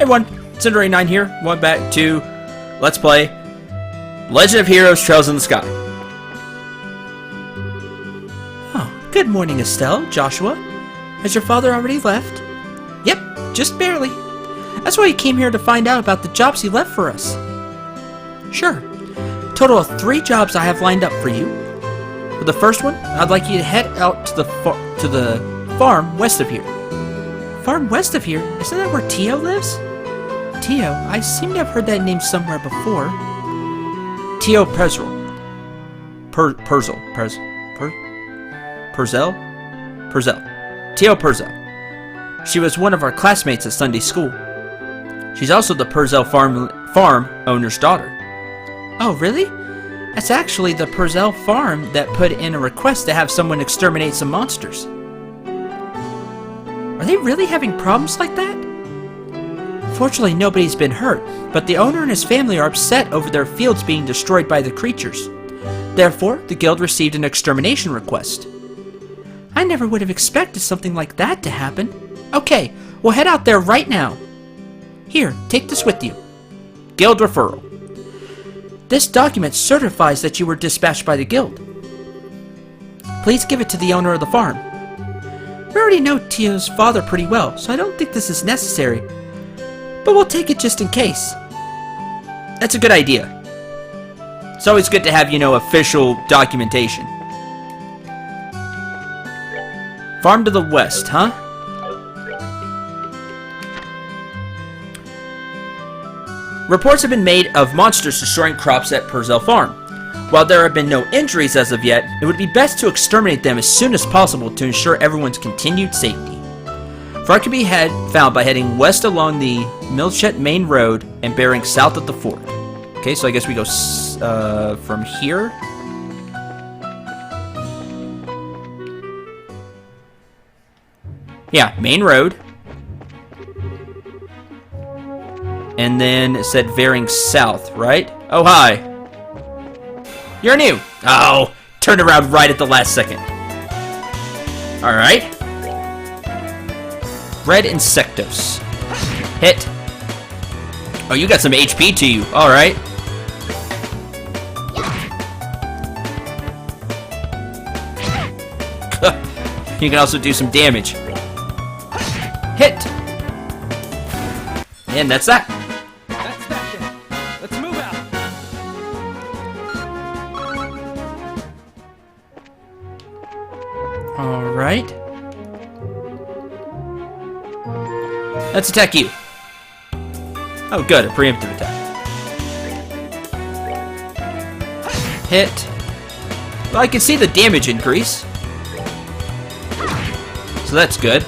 everyone, Cinder89 here. Welcome back to Let's Play Legend of Heroes Trails in the Sky. Oh, good morning, Estelle, Joshua. Has your father already left? Yep, just barely. That's why he came here to find out about the jobs he left for us. Sure. Total of 3 jobs I have lined up for you. For the first one, I'd like you to head out to the farm west of here. Farm west of here? Isn't that where Tio lives? Tio? I seem to have heard that name somewhere before. Tio Perzel. Perzel? Tio Perzel. She was one of our classmates at Sunday school. She's also the Perzel farm owner's daughter. Oh, really? That's actually the Perzel farm that put in a request to have someone exterminate some monsters. Are they really having problems like that? Fortunately, nobody's been hurt, but the owner and his family are upset over their fields being destroyed by the creatures. Therefore, the guild received an extermination request. I never would have expected something like that to happen. Okay, we'll head out there right now. Here, take this with you. Guild referral. This document certifies that you were dispatched by the guild. Please give it to the owner of the farm. We already know Tio's father pretty well, so I don't think this is necessary. But we'll take it just in case. That's a good idea. It's always good to have, official documentation. Farm to the west, huh? Reports have been made of monsters destroying crops at Perzel Farm. While there have been no injuries as of yet, it would be best to exterminate them as soon as possible to ensure everyone's continued safety. Far can be found by heading west along the Milchet Main Road and bearing south of the fort. Okay, so I guess we go from here. Yeah, Main Road. And then it said bearing south, right? Oh, hi. You're new. Oh, turned around right at the last second. Alright. Red Insectos. Hit. Oh, you got some HP to you. Alright. You can also do some damage. Hit. And that's that. That's that then. Let's move out. Alright. Let's attack you. Oh, good. A preemptive attack. Hit. Well, I can see the damage increase. So that's good.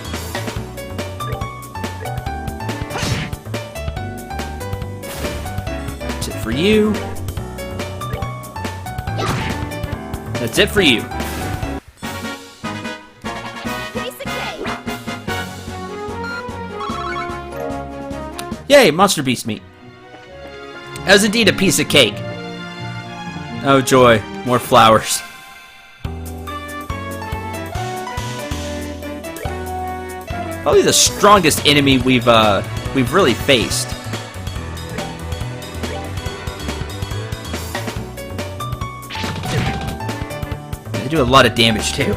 That's it for you. That's it for you. Yay, monster beast meat. That was indeed a piece of cake. Oh joy, more flowers. Probably the strongest enemy we've really faced. They do a lot of damage too.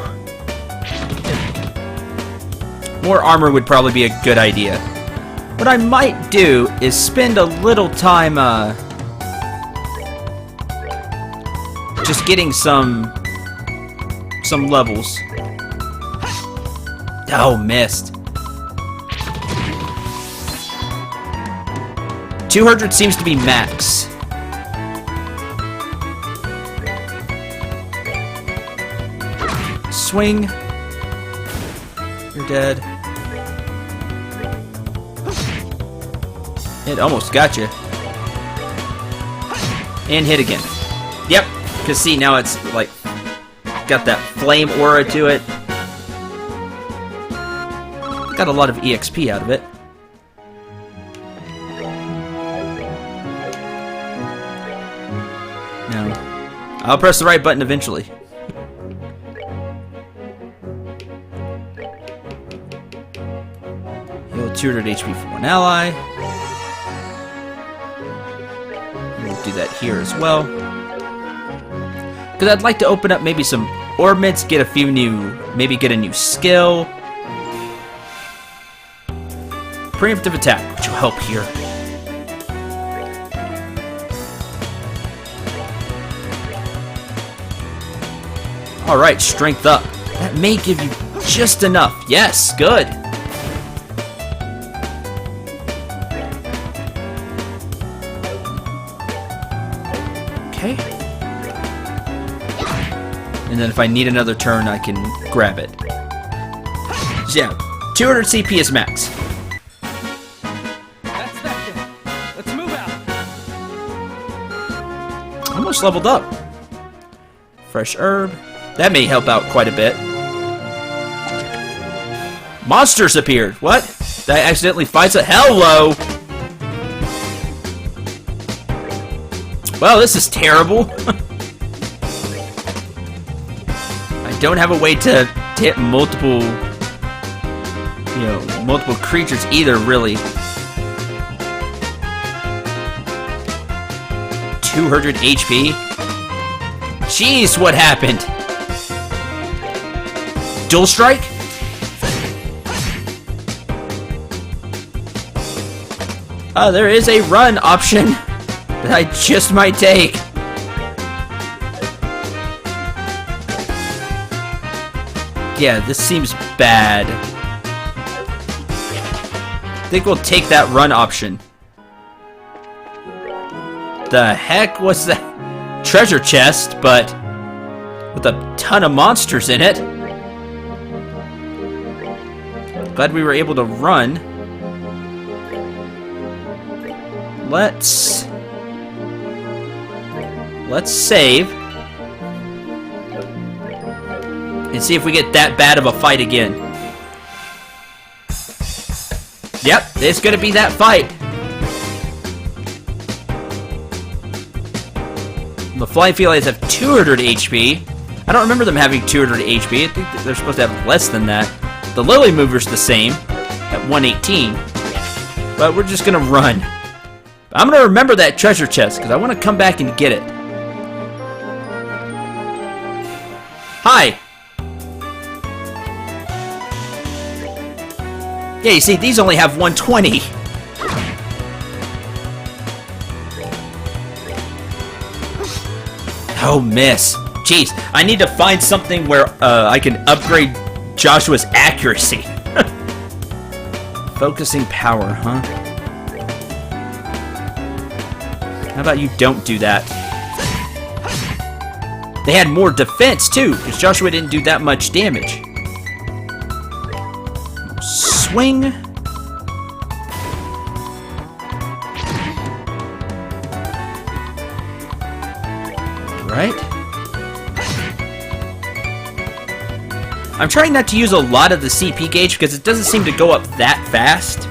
More armor would probably be a good idea. What I might do is spend a little time, just getting some levels. Oh, missed. 200 seems to be max. Swing. You're dead. It almost got you. And hit again. Yep. Because see, now it's like got that flame aura to it. Got a lot of EXP out of it. No. I'll press the right button eventually. Heal 200 HP for one ally. do that here as well. Because I'd like to open up maybe some orbits, get a few new, maybe get a new skill. Preemptive attack, which will help here. Alright, strength up. That may give you just enough. Yes, good. Okay. And then if I need another turn, I can grab it. So yeah, 200 CP is max. That's that then. Let's move out. Almost leveled up. Fresh herb. That may help out quite a bit. Monsters appeared. What? Did I accidentally fight a hello? Well, this is terrible. I don't have a way to hit multiple, multiple creatures either, really. 200 HP? Jeez, what happened? Dual strike? There is a run option that I just might take. Yeah, this seems bad. I think we'll take that run option. The heck was that? Treasure chest, but with a ton of monsters in it. Glad we were able to run. Let's save and see if we get that bad of a fight again. Yep, it's gonna be that fight. The flying felids have 200 HP. I don't remember them having 200 HP. I think that they're supposed to have less than that. The lily mover's the same at 118, but we're just gonna run. I'm gonna remember that treasure chest because I want to come back and get it. Hi. Yeah, you see, these only have 120. Oh, miss. Jeez, I need to find something where I can upgrade Joshua's accuracy. Focusing power, huh? How about you don't do that? They had more defense, too, because Joshua didn't do that much damage. Swing. Right? I'm trying not to use a lot of the CP gauge because it doesn't seem to go up that fast.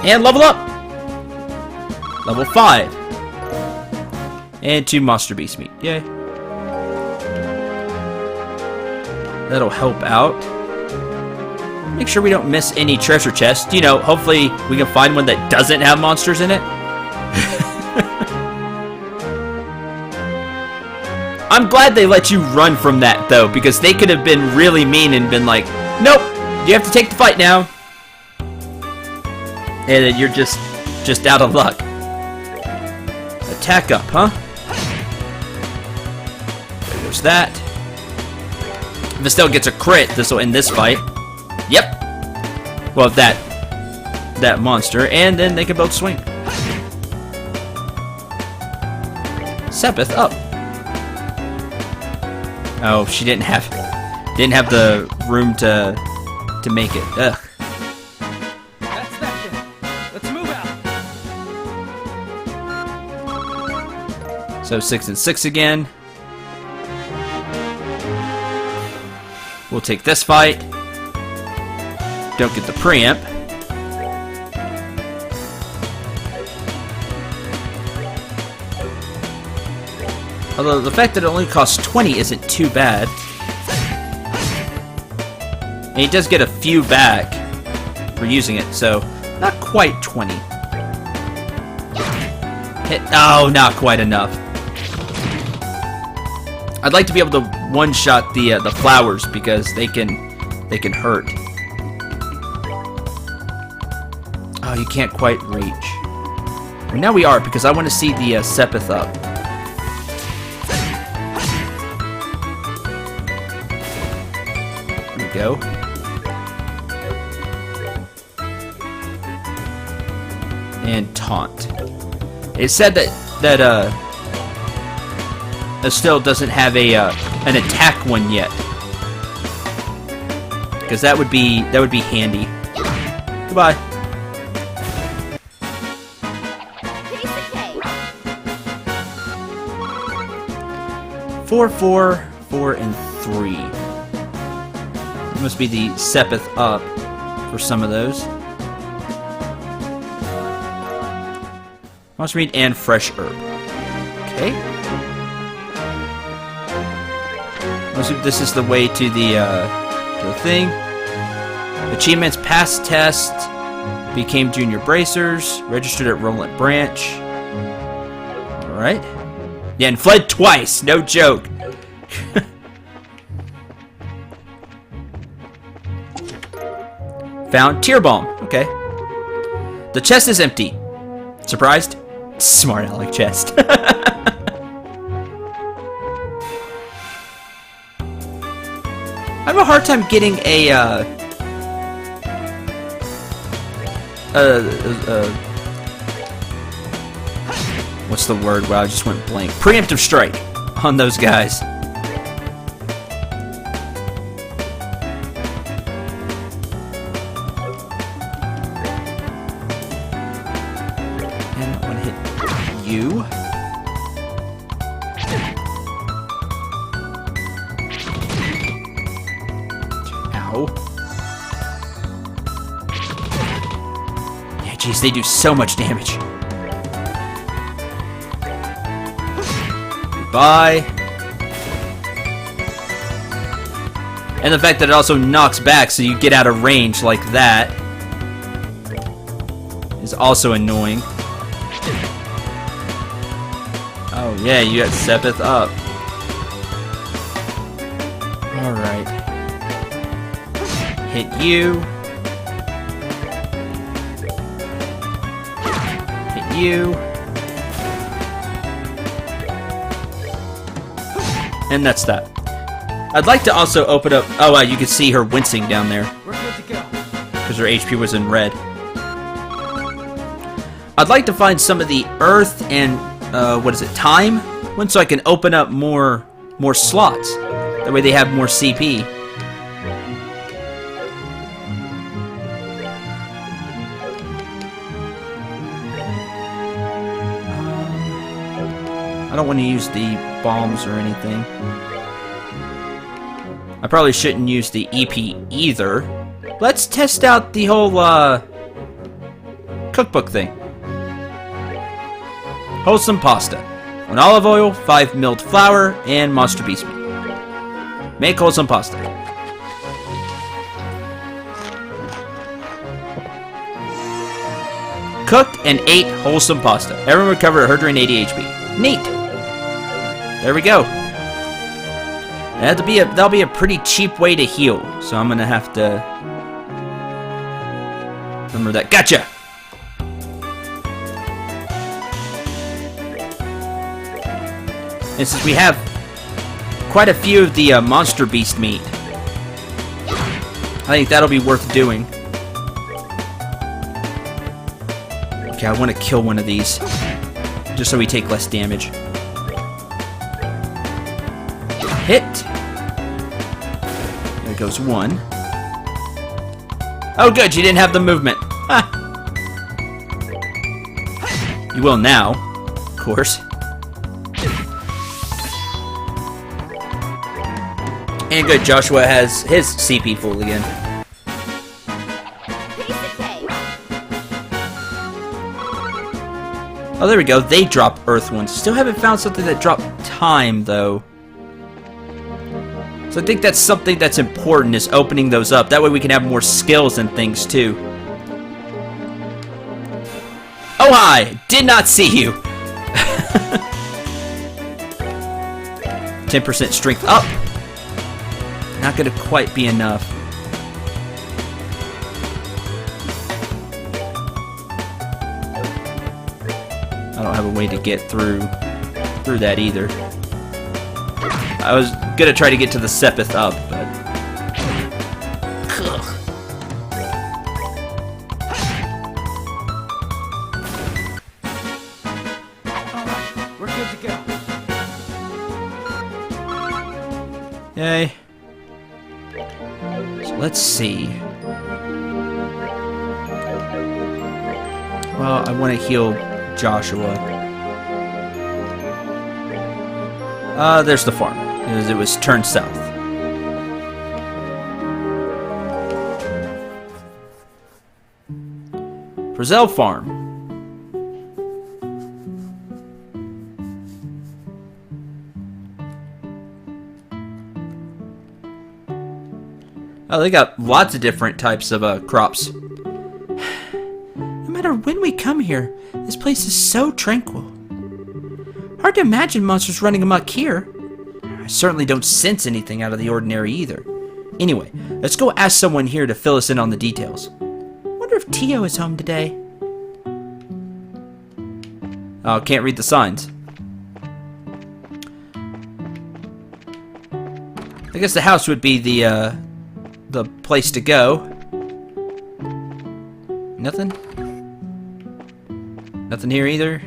And level up! Level 5. And 2 monster beast meat. Yay. That'll help out. Make sure we don't miss any treasure chests. You know, hopefully we can find one that doesn't have monsters in it. I'm glad they let you run from that, though, because they could have been really mean and been like, nope, you have to take the fight now. And then you're just out of luck. Attack up, huh? There goes that. If it still gets a crit, this will end this fight. Yep. Well, that monster, and then they can both swing. Sepith up. Oh, she didn't have the room to make it. Ugh. That's that then. Let's move out. So 6 and 6 again. We'll take this fight. Don't get the preempt. Although the fact that it only costs 20 isn't too bad. And he does get a few back. for using it, so not quite 20. Hit. Oh, not quite enough. I'd like to be able to one-shot the flowers because they can hurt. Oh, you can't quite reach. Well, now we are, because I want to see the Sepith up. There we go. And taunt. It said that Estelle doesn't have an attack one yet, because that would be handy. Goodbye. Four, 4, and 3. It must be the Sepith up for some of those. Monster meat and fresh herb. Okay. This is the way to the thing. Achievements: passed test, became junior bracers, registered at Roland Branch. All right. Yeah, and fled twice. No joke. Found tear balm. Okay. The chest is empty. Surprised? Smart aleck chest. I have a hard time getting what's the word? Wow, I just went blank. Preemptive strike on those guys. And I want to hit you. Ow. Yeah, jeez, they do so much damage. Bye. And the fact that it also knocks back so you get out of range like that is also annoying. Oh yeah, you got Sepith up. Alright. Hit you. Hit you. And that's that. I'd like to also open up... Oh, wow, you can see her wincing down there. We're good to go. Because her HP was in red. I'd like to find some of the earth and, what is it, time? One, so I can open up more slots. That way they have more CP. I don't want to use the bombs or anything. I probably shouldn't use the EP either. Let's test out the whole cookbook thing. Wholesome pasta. 1 olive oil, 5 milled flour, and monster beast meat. Make wholesome pasta. Cooked and ate wholesome pasta. Everyone recovered 180 HP. Neat. There we go. That'll be a pretty cheap way to heal, so I'm gonna have to remember that. Gotcha. And since we have quite a few of the monster beast meat, I think that'll be worth doing. Okay, I want to kill one of these, just so we take less damage. Hit. There goes one. Oh, good, you didn't have the movement. Ha. You will now, of course. And good, Joshua has his CP full again. Oh, there we go. They drop Earth ones. Still haven't found something that dropped time, though. So I think that's something that's important, is opening those up. That way we can have more skills and things, too. Oh hi! Did not see you! 10% strength up. Not gonna quite be enough. I don't have a way to get through that either. I was gonna try to get to the Sepith up, but... We're good to go. Yay. So let's see. Well, I want to heal Joshua. There's the farm. It was turned south. Brazil Farm. Oh, they got lots of different types of crops. No matter when we come here, this place is so tranquil. Hard to imagine monsters running amok here. I certainly don't sense anything out of the ordinary either. Anyway, let's go ask someone here to fill us in on the details. Wonder if Tio is home today. Oh, can't read the signs. I guess the house would be the place to go. Nothing? Nothing here either?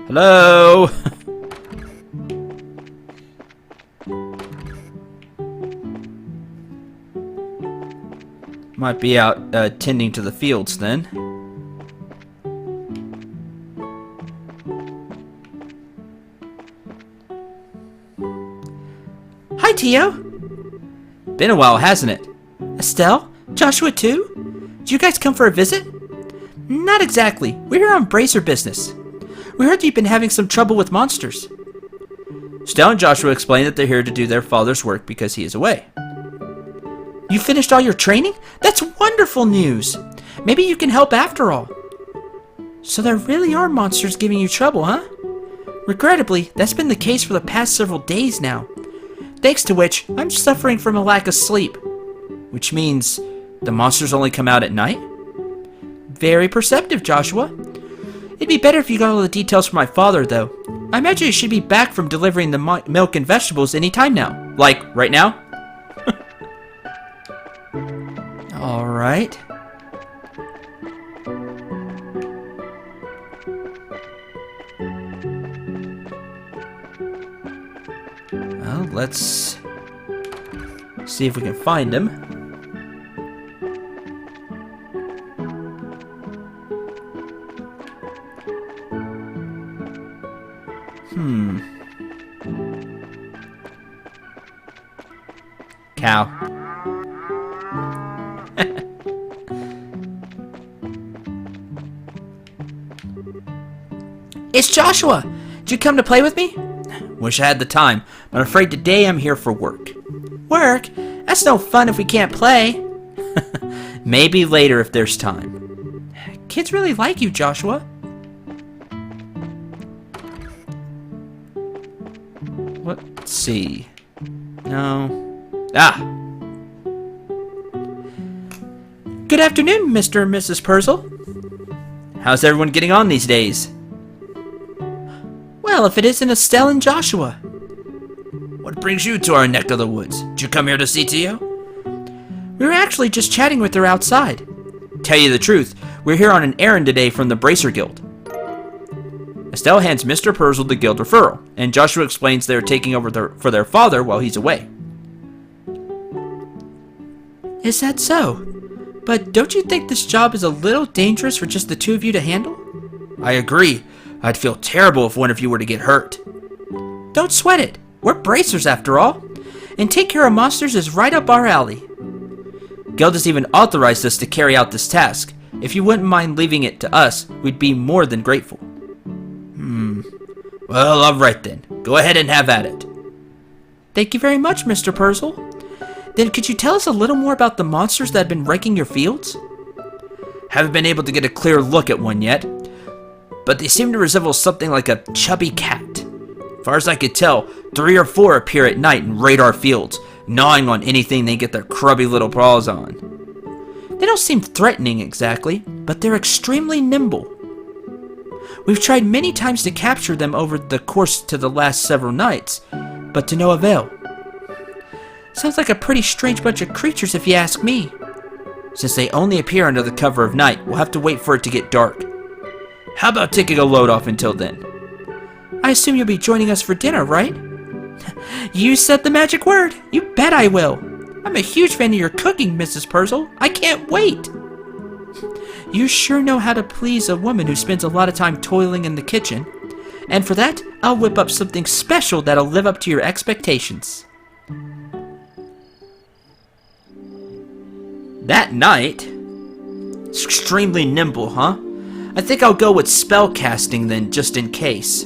Hello? Might be out tending to the fields then. Hi, Tio. Been a while, hasn't it? Estelle? Joshua too? Did you guys come for a visit? Not exactly. We're here on bracer business. We heard you've been having some trouble with monsters. Stella and Joshua explained that they're here to do their father's work because he is away. You finished all your training? That's wonderful news. Maybe you can help after all. So there really are monsters giving you trouble, huh? Regrettably, that's been the case for the past several days now. Thanks to which, I'm suffering from a lack of sleep. Which means the monsters only come out at night? Very perceptive, Joshua. It'd be better if you got all the details from my father, though. I imagine he should be back from delivering the milk and vegetables any time now. Like, right now? Alright. Well, let's see if we can find him. Cow. It's Joshua! Did you come to play with me? Wish I had the time, but I'm afraid today I'm here for work. Work? That's no fun if we can't play. Maybe later if there's time. Kids really like you, Joshua. Let's see. No. Ah! Good afternoon, Mr. and Mrs. Purzel. How's everyone getting on these days? Well, if it isn't Estelle and Joshua. What brings you to our neck of the woods? Did you come here to see Tio? We were actually just chatting with her outside. Tell you the truth, we're here on an errand today from the Bracer Guild. Estelle hands Mr. Purzel the guild referral, and Joshua explains they're taking over for their father while he's away. Is that so? But don't you think this job is a little dangerous for just the two of you to handle? I agree. I'd feel terrible if one of you were to get hurt. Don't sweat it. We're bracers after all. And take care of monsters is right up our alley. Guild has even authorized us to carry out this task. If you wouldn't mind leaving it to us, we'd be more than grateful. Well, alright then. Go ahead and have at it. Thank you very much, Mr. Purzel. Then could you tell us a little more about the monsters that have been wrecking your fields? Haven't been able to get a clear look at one yet, but they seem to resemble something like a chubby cat. Far as I could tell, 3 or 4 appear at night in radar fields, gnawing on anything they get their crubby little paws on. They don't seem threatening exactly, but they're extremely nimble. We've tried many times to capture them over the course to the last several nights, but to no avail. Sounds like a pretty strange bunch of creatures if you ask me. Since they only appear under the cover of night, we'll have to wait for it to get dark. How about taking a load off until then? I assume you'll be joining us for dinner, right? You said the magic word. You bet I will. I'm a huge fan of your cooking, Mrs. Purcell. I can't wait. You sure know how to please a woman who spends a lot of time toiling in the kitchen. And for that, I'll whip up something special that'll live up to your expectations. That night? It's extremely nimble, huh? I think I'll go with spell casting then, just in case.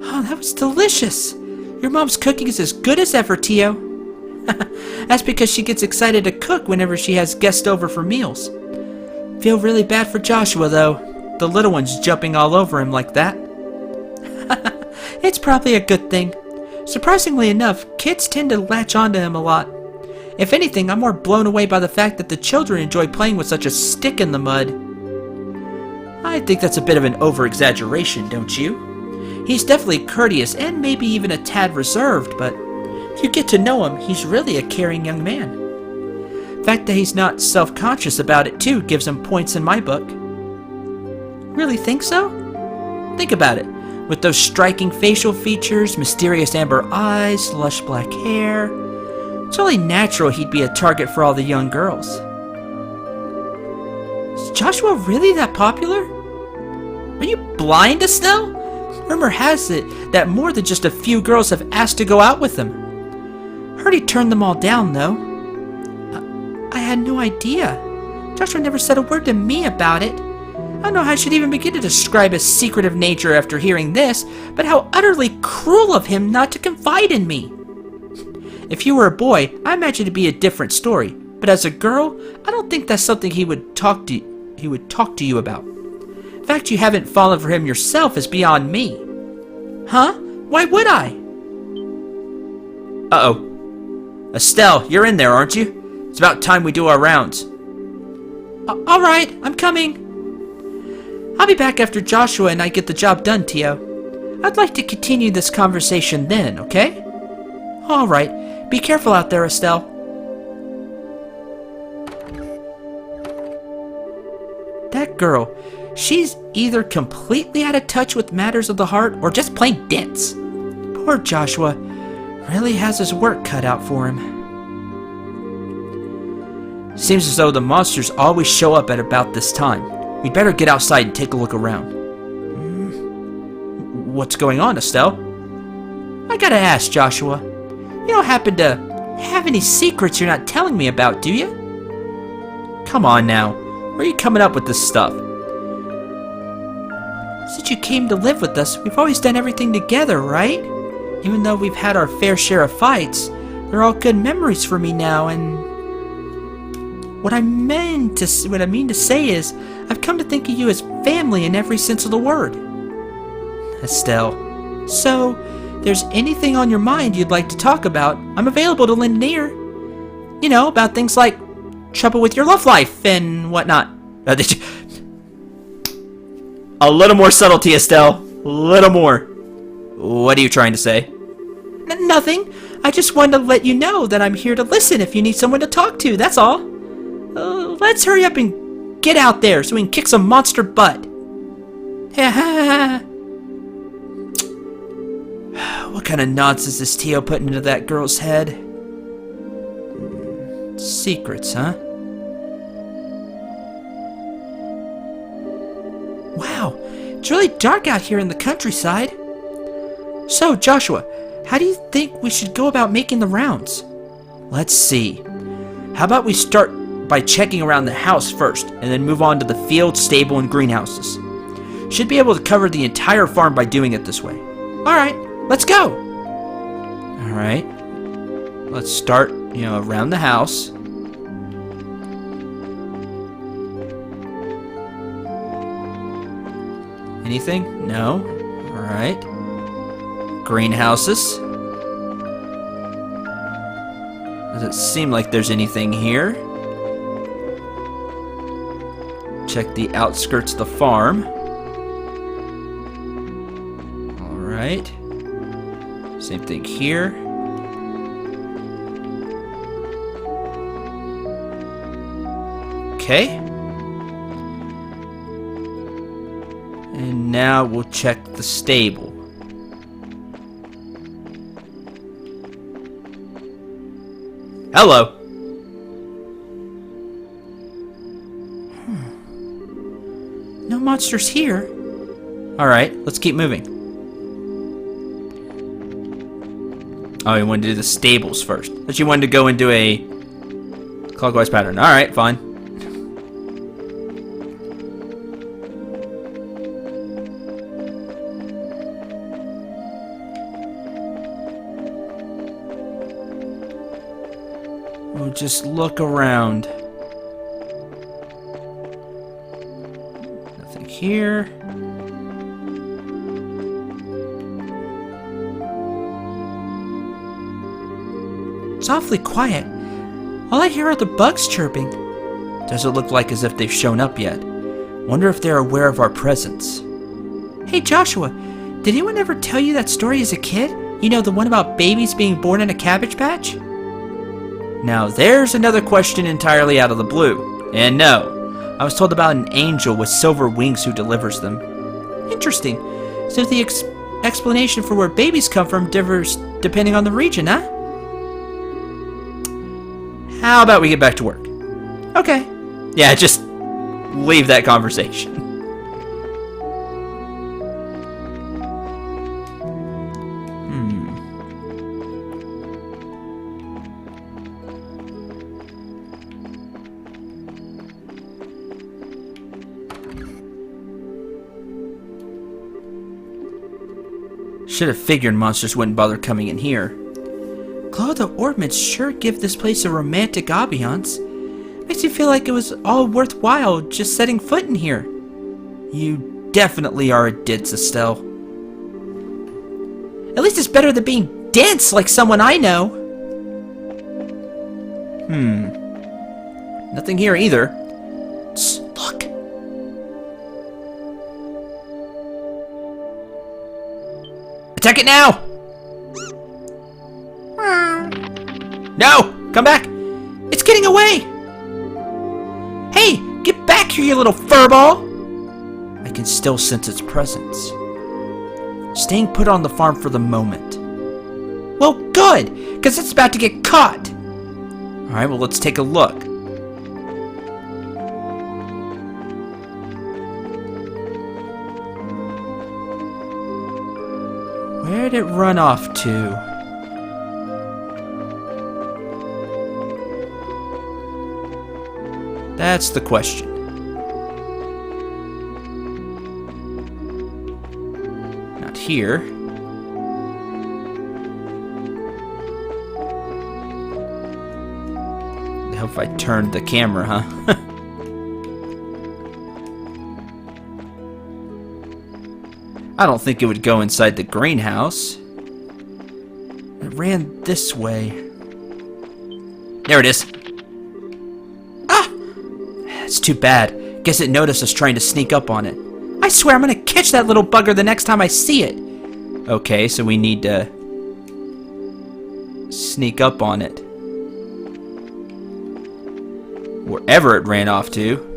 Oh, that was delicious. Your mom's cooking is as good as ever, Tio. That's because she gets excited to cook whenever she has guests over for meals. Feel really bad for Joshua, though. The little one's jumping all over him like that. It's probably a good thing. Surprisingly enough, kids tend to latch onto him a lot. If anything, I'm more blown away by the fact that the children enjoy playing with such a stick in the mud. I think that's a bit of an over-exaggeration, don't you? He's definitely courteous and maybe even a tad reserved, but if you get to know him, he's really a caring young man. The fact that he's not self-conscious about it too gives him points in my book. Really think so? Think about it. With those striking facial features, mysterious amber eyes, lush black hair, it's only natural he'd be a target for all the young girls. Is Joshua really that popular? Are you blind, Estelle? Rumor has it that more than just a few girls have asked to go out with him. Heard he turned them all down, though. I had no idea. Joshua never said a word to me about it. I don't know how I should even begin to describe his secretive nature after hearing this, but how utterly cruel of him not to confide in me. If you were a boy, I imagine it'd be a different story, but as a girl, I don't think that's something he would talk to you about. The fact you haven't fallen for him yourself is beyond me. Huh? Why would I? Uh-oh. Estelle, you're in there, aren't you? It's about time we do our rounds. All right, I'm coming. I'll be back after Joshua and I get the job done, Tio. I'd like to continue this conversation then, okay? All right. Be careful out there, Estelle. That girl, she's either completely out of touch with matters of the heart or just plain dense. Poor Joshua really has his work cut out for him. Seems as though the monsters always show up at about this time. We'd better get outside and take a look around. What's going on, Estelle? I gotta ask, Joshua. You don't happen to have any secrets you're not telling me about, do you? Come on now. Where are you coming up with this stuff? Since you came to live with us, we've always done everything together, right? Even though we've had our fair share of fights, they're all good memories for me now, and what I mean to say is, I've come to think of you as family in every sense of the word. Estelle. So, there's anything on your mind you'd like to talk about, I'm available to lend an ear. You know, about things like trouble with your love life and whatnot. A little more subtlety, Estelle. A little more. What are you trying to say? Nothing. I just wanted to let you know that I'm here to listen if you need someone to talk to, that's all. Let's hurry up and get out there so we can kick some monster butt. What kind of nonsense is Tio putting into that girl's head? Secrets, huh? Wow, it's really dark out here in the countryside. So, Joshua, how do you think we should go about making the rounds? Let's see. How about we start by checking around the house first, and then move on to the field, stable, and greenhouses. Should be able to cover the entire farm by doing it this way. Alright, let's go! Alright. Let's start, around the house. Anything? No. Alright. Greenhouses. Doesn't seem like there's anything here. Check the outskirts of the farm. Alright. Same thing here. Okay. And now we'll check the stable. Hello. No monsters here. Alright, let's keep moving. Oh, you wanted to do the stables first. But you wanted to go into a clockwise pattern. Alright, fine. We'll just look around. Nothing here. It's awfully quiet. All I hear are the bugs chirping. Doesn't look like as if they've shown up yet. Wonder if they're aware of our presence. Hey Joshua, did anyone ever tell you that story as a kid? You know, the one about babies being born in a cabbage patch? Now there's another question entirely out of the blue. And no, I was told about an angel with silver wings who delivers them. Interesting. So the explanation for where babies come from differs depending on the region, huh? How about we get back to work? Okay. Yeah, just leave that conversation. Should have figured monsters wouldn't bother coming in here. Glow the ornaments sure give this place a romantic ambiance. Makes you feel like it was all worthwhile just setting foot in here. You definitely are a ditz, Estelle. At least it's better than being dense like someone I know. Nothing here either. Shh, look. Attack it now! No! Come back! It's getting away! Hey, get back here, you little furball! I can still sense its presence. Staying put on the farm for the moment. Well, good, because it's about to get caught. Alright, well, let's take a look. Where'd it run off to? That's the question. Not here. I hope I turned the camera, huh? I don't think it would go inside the greenhouse. It ran this way. There it is. It's too bad. Guess it noticed us trying to sneak up on it. I swear I'm gonna catch that little bugger the next time I see it. Okay, so we need to sneak up on it. Wherever it ran off to.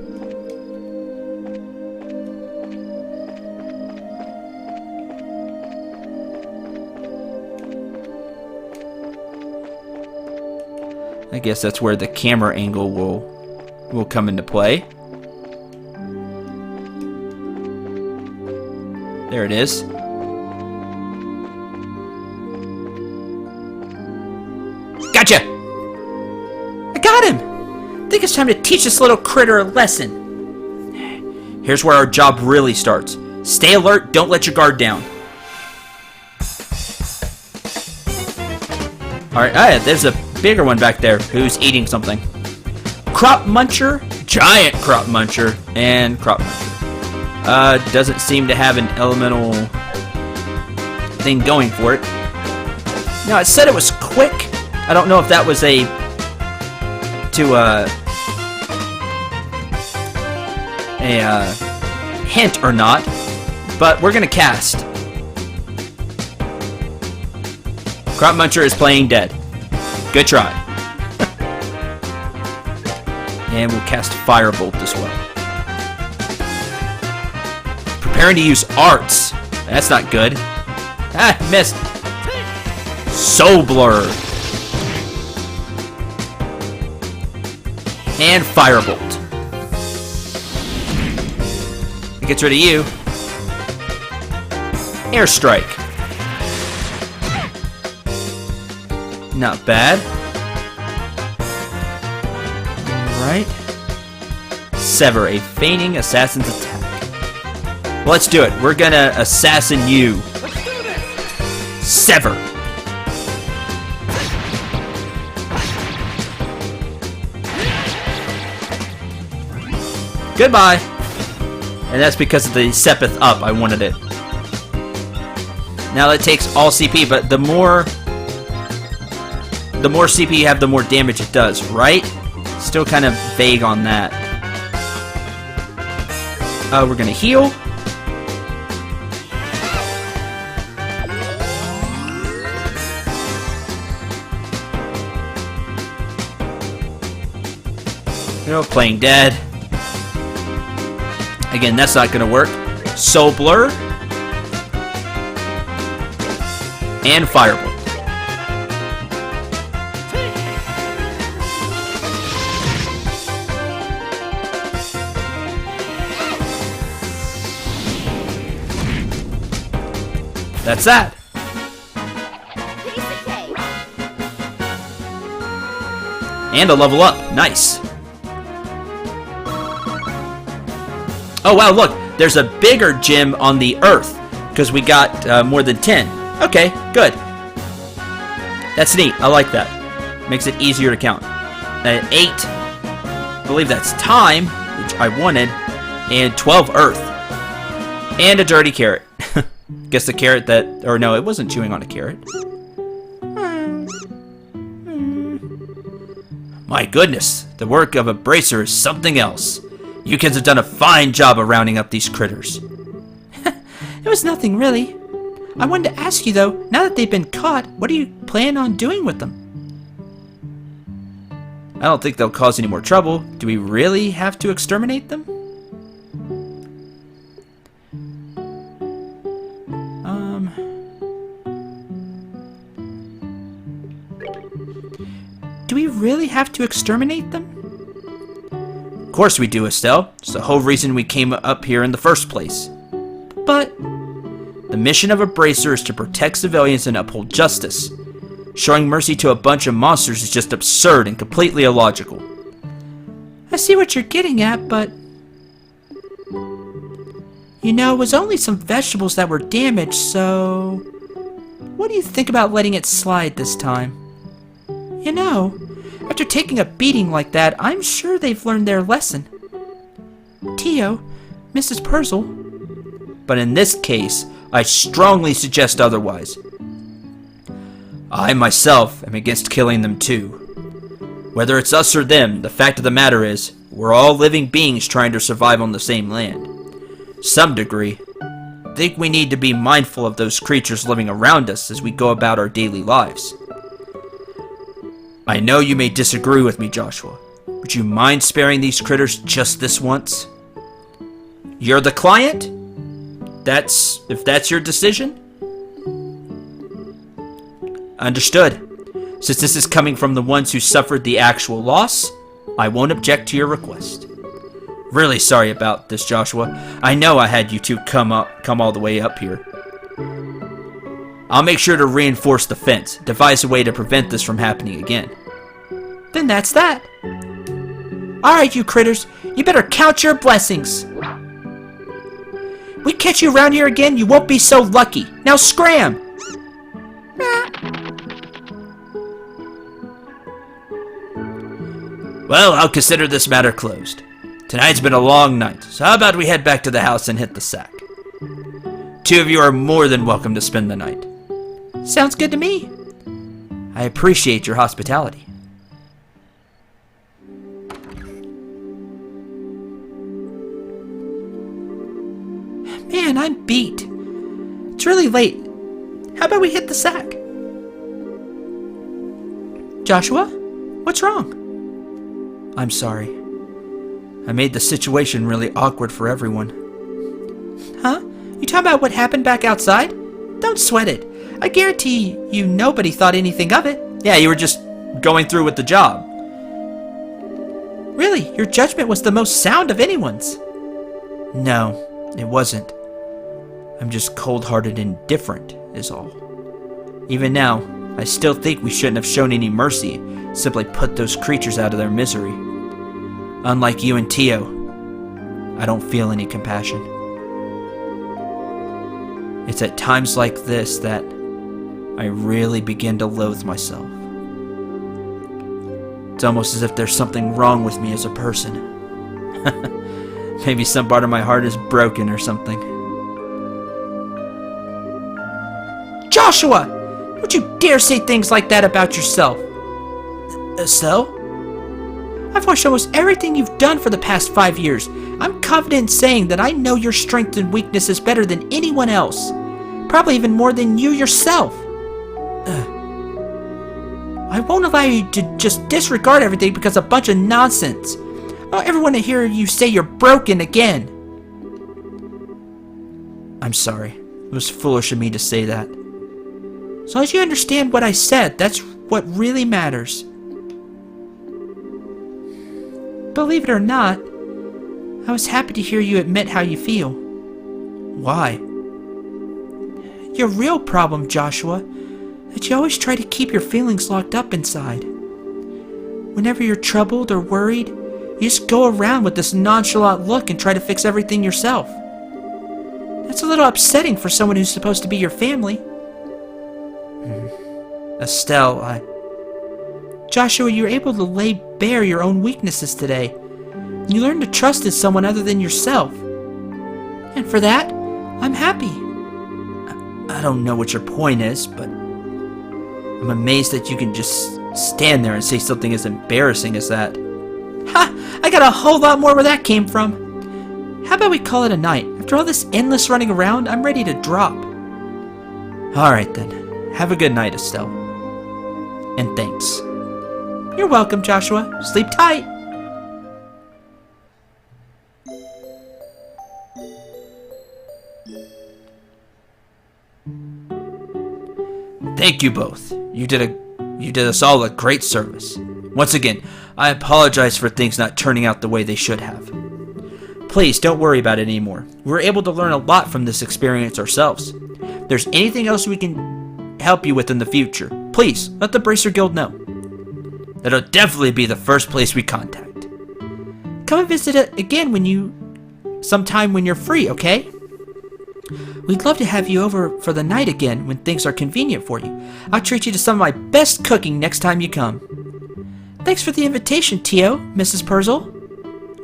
I guess that's where the camera angle will come into play. There it is. Gotcha! I got him! I think it's time to teach this little critter a lesson. Here's where our job really starts. Stay alert, don't let your guard down. Alright, there's a bigger one back there who's eating something. Crop Muncher, Giant Crop Muncher, and Crop Muncher. Doesn't seem to have an elemental thing going for it. Now, it said it was quick. I don't know if that was a hint or not, but we're gonna cast. Crop Muncher is playing dead. Good try. And we'll cast Firebolt as well. Preparing to use arts. That's not good. Ah, missed. Soul Blur. And Firebolt. It gets rid of you. Airstrike. Not bad. Alright. Sever, a feigning assassin's attack. Well, let's do it. We're gonna assassin you. Let's do this! Sever. Goodbye. And that's because of the Sepith up. I wanted it. Now that takes all CP, but the more CP you have, the more damage it does, right? Still kind of vague on that. We're gonna heal. Playing dead. Again, that's not gonna work. Soul Blur. And Firebolt. That's that. And a level up. Nice. Oh wow, look. There's a bigger gem on the earth. Because we got more than 10. Okay, good. That's neat. I like that. Makes it easier to count. 8. I believe that's time, which I wanted. And 12 earth. And a dirty carrot. Guess the carrot that... Or no, it wasn't chewing on a carrot. My goodness. The work of a bracer is something else. You kids have done a fine job of rounding up these critters. It was nothing, really. I wanted to ask you, though, now that they've been caught, what do you plan on doing with them? I don't think they'll cause any more trouble. Do we really have to exterminate them? Do we really have to exterminate them? Of course we do, Estelle. It's the whole reason we came up here in the first place. But... The mission of a bracer is to protect civilians and uphold justice. Showing mercy to a bunch of monsters is just absurd and completely illogical. I see what you're getting at, but... You know, it was only some vegetables that were damaged, so... What do you think about letting it slide this time? You know, after taking a beating like that, I'm sure they've learned their lesson. Tio, Mrs. Purzel. But in this case, I strongly suggest otherwise. I myself am against killing them too. Whether it's us or them, the fact of the matter is, we're all living beings trying to survive on the same land. Some degree. I think we need to be mindful of those creatures living around us as we go about our daily lives. I know you may disagree with me, Joshua. Would you mind sparing these critters just this once? You're the client? If that's your decision? Understood. Since this is coming from the ones who suffered the actual loss, I won't object to your request. Really sorry about this, Joshua. I know I had you two come all the way up here. I'll make sure to reinforce the fence, devise a way to prevent this from happening again. Then that's that. Alright, you critters, you better count your blessings. We catch you around here again, you won't be so lucky. Now scram! Well, I'll consider this matter closed. Tonight's been a long night, so how about we head back to the house and hit the sack? 2 of you are more than welcome to spend the night. Sounds good to me. I appreciate your hospitality. Man, I'm beat. It's really late. How about we hit the sack? Joshua, what's wrong? I'm sorry. I made the situation really awkward for everyone. Huh? You talking about what happened back outside? Don't sweat it. I guarantee you nobody thought anything of it. Yeah, you were just going through with the job. Really, your judgment was the most sound of anyone's. No, it wasn't. I'm just cold-hearted and indifferent, is all. Even now, I still think we shouldn't have shown any mercy, simply put those creatures out of their misery. Unlike you and Tio, I don't feel any compassion. It's at times like this that I really begin to loathe myself. It's almost as if there's something wrong with me as a person. Maybe some part of my heart is broken or something. Joshua! Don't you dare say things like that about yourself. Estelle? I've watched almost everything you've done for the past 5 years. I'm confident in saying that I know your strengths and weaknesses better than anyone else. Probably even more than you yourself. I won't allow you to just disregard everything because of a bunch of nonsense. I don't ever want to hear you say you're broken again. I'm sorry. It was foolish of me to say that. As long as you understand what I said, that's what really matters. Believe it or not, I was happy to hear you admit how you feel. Why? Your real problem, Joshua, that you always try to keep your feelings locked up inside. Whenever you're troubled or worried, you just go around with this nonchalant look and try to fix everything yourself. That's a little upsetting for someone who's supposed to be your family. Estelle, Joshua, you're able to lay bare your own weaknesses today. You learn to trust in someone other than yourself. And for that, I'm happy. I don't know what your point is, but I'm amazed that you can just stand there and say something as embarrassing as that. Ha! I got a whole lot more where that came from. How about we call it a night? After all this endless running around, I'm ready to drop. Alright then. Have a good night, Estelle. And thanks. You're welcome, Joshua. Sleep tight. Thank you both. You did us all a great service. Once again, I apologize for things not turning out the way they should have. Please don't worry about it anymore. We were able to learn a lot from this experience ourselves. If there's anything else we can help you with in the future, please let the Bracer Guild know. That'll definitely be the first place we contact. Come and visit it again sometime when you're free, okay? We'd love to have you over for the night again when things are convenient for you. I'll treat you to some of my best cooking next time you come. Thanks for the invitation, Tio, Mrs. Purzel.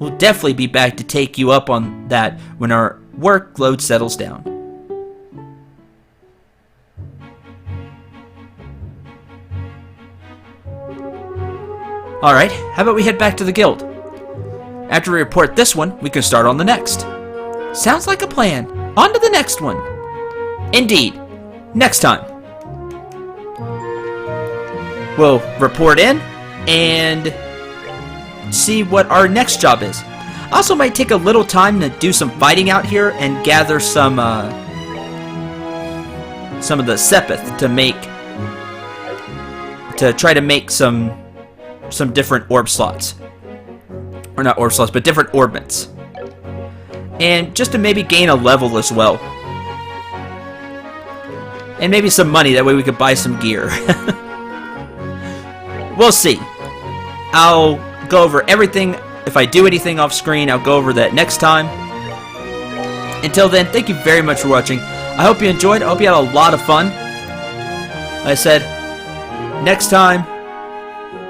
We'll definitely be back to take you up on that when our workload settles down. Alright, how about we head back to the guild? After we report this one, we can start on the next. Sounds like a plan. On to the next one. Indeed. Next time. We'll report in and see what our next job is. Also might take a little time to do some fighting out here and gather some of the sepith to try to make some different orb slots. Or not orb slots, but different orbits. And just to maybe gain a level as well. And maybe some money, that way we could buy some gear. We'll see. I'll go over everything. If I do anything off screen, I'll go over that next time. Until then, thank you very much for watching. I hope you enjoyed. I hope you had a lot of fun. Like I said, next time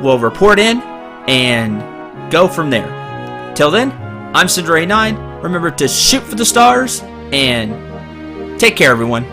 we'll report in and go from there. Till then, I'm Cinder 9. Remember to shoot for the stars and take care, everyone.